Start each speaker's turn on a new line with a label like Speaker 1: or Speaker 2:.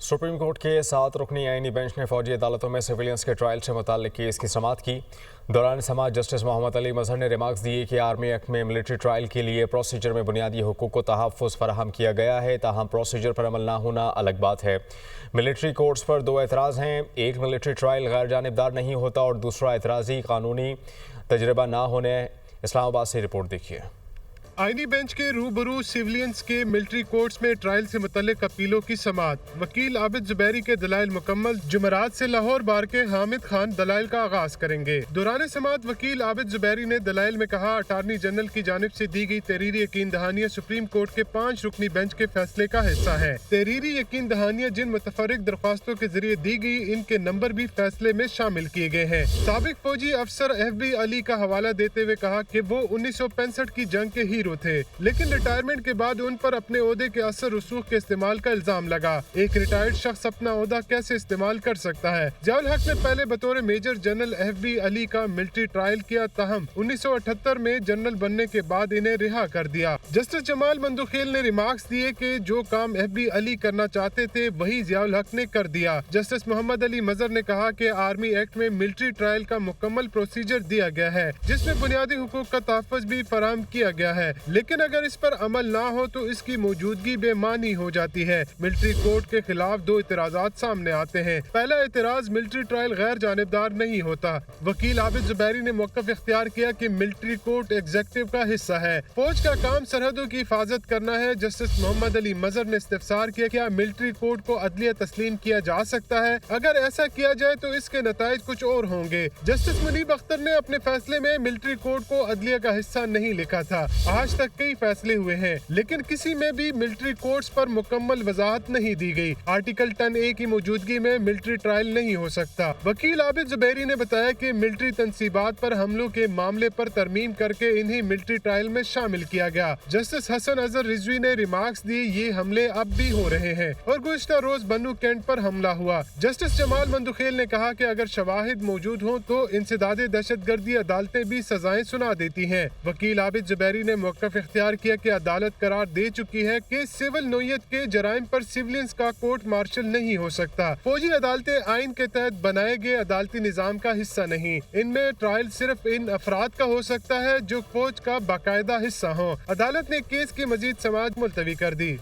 Speaker 1: Supreme court کے 7 رکنی آئینی بینچ نے فوجی عدالتوں میں سویلینس کے ٹرائل سے متعلق کیس کی سماعت کی۔ دوران سماعت جسٹس محمد علی مظہر نے ریمارکس دیے کہ آرمی ایکٹ میں ملٹری ٹرائل کے لیے پروسیجر میں بنیادی حقوق کو تحفظ فراہم کیا گیا ہے، تاہم پروسیجر پر عمل نہ ہونا الگ بات ہے۔ ملٹری کورٹس پر 2 اعتراض ہیں، ایک ملٹری ٹرائل غیر جانبدار نہیں ہوتا اور دوسرا اعتراضی قانونی تجربہ نہ ہونے۔ اسلام آباد سے رپورٹ دیکھیے۔
Speaker 2: آئینی بینچ کے روبرو سیولینس کے ملٹری کورٹس میں ٹرائل سے متعلق اپیلوں کی سماعت۔ وکیل عابد زبیری کے دلائل مکمل، جمعرات سے لاہور بار کے حامد خان دلائل کا آغاز کریں گے۔ دوران سماعت وکیل عابد زبیری نے دلائل میں کہا، اٹارنی جنرل کی جانب سے دی گئی تحریری یقین دہانیاں سپریم کورٹ کے 5 رکنی بینچ کے فیصلے کا حصہ ہے۔ تحریری یقین دہانیاں جن متفرق درخواستوں کے ذریعے دی گئی، ان کے نمبر بھی فیصلے میں شامل کیے گئے ہیں۔ سابق فوجی افسر FB علی کا حوالہ دیتے ہوئے کہا کہ وہ 1965 کی جنگ کے ہیرو تھے، لیکن ریٹائرمنٹ کے بعد ان پر اپنے عہدے کے اثر رسوخ کے استعمال کا الزام لگا۔ ایک ریٹائرڈ شخص اپنا عہدہ کیسے استعمال کر سکتا ہے؟ ضیاء الحق نے پہلے بطور میجر جنرل FB علی کا ملٹری ٹرائل کیا، تاہم 1978 میں جنرل بننے کے بعد انہیں رہا کر دیا۔ جسٹس جمال مندوخیل نے ریمارکس دیے کہ جو کام FB علی کرنا چاہتے تھے وہی ضیاء الحق نے کر دیا۔ جسٹس محمد علی مظہر نے کہا کہ آرمی ایکٹ میں ملٹری ٹرائل کا مکمل پروسیجر دیا گیا ہے، جس میں بنیادی حقوق کا تحفظ بھی فراہم کیا گیا ہے، لیکن اگر اس پر عمل نہ ہو تو اس کی موجودگی بے معنی ہو جاتی ہے۔ ملٹری کورٹ کے خلاف 2 اعتراضات سامنے آتے ہیں۔ پہلا اعتراض، ملٹری ٹرائل غیر جانبدار نہیں ہوتا۔ وکیل عابد زبیری نے موقف اختیار کیا کہ ملٹری کورٹ ایگزیکٹو کا حصہ ہے، فوج کا کام سرحدوں کی حفاظت کرنا ہے۔ جسٹس محمد علی مظہر نے استفسار کیا، کیا ملٹری کورٹ کو عدلیہ تسلیم کیا جا سکتا ہے؟ اگر ایسا کیا جائے تو اس کے نتائج کچھ اور ہوں گے۔ جسٹس منیب اختر نے اپنے فیصلے میں ملٹری کورٹ کو عدلیہ کا حصہ نہیں لکھا تھا۔ آج تک کئی فیصلے ہوئے ہیں، لیکن کسی میں بھی ملٹری کورٹس پر مکمل وضاحت نہیں دی گئی۔ آرٹیکل 10A کی موجودگی میں ملٹری ٹرائل نہیں ہو سکتا۔ وکیل عابد زبیری نے بتایا کہ ملٹری تنصیبات پر حملوں کے معاملے پر ترمیم کر کے انہیں ملٹری ٹرائل میں شامل کیا گیا۔ جسٹس حسن اظہر رضوی نے ریمارکس دی، یہ حملے اب بھی ہو رہے ہیں اور گزشتہ روز بنو کینٹ پر حملہ ہوا۔ جسٹس جمال مندوخیل نے کہا کہ اگر شواہد موجود ہوں تو انسداد دہشت گردی عدالتیں بھی سزائیں سنا دیتی ہیں۔ وکیل عابد زبیری نے موقف اختیار کیا کہ عدالت قرار دے چکی ہے کہ سول نوعیت کے جرائم پر سیولینس کا کورٹ مارشل نہیں ہو سکتا۔ فوجی عدالتیں آئین کے تحت بنائے گئے عدالتی نظام کا حصہ نہیں، ان میں ٹرائل صرف ان افراد کا ہو سکتا ہے جو فوج کا باقاعدہ حصہ ہوں۔ عدالت نے کیس کی مزید سماعت ملتوی کر دی۔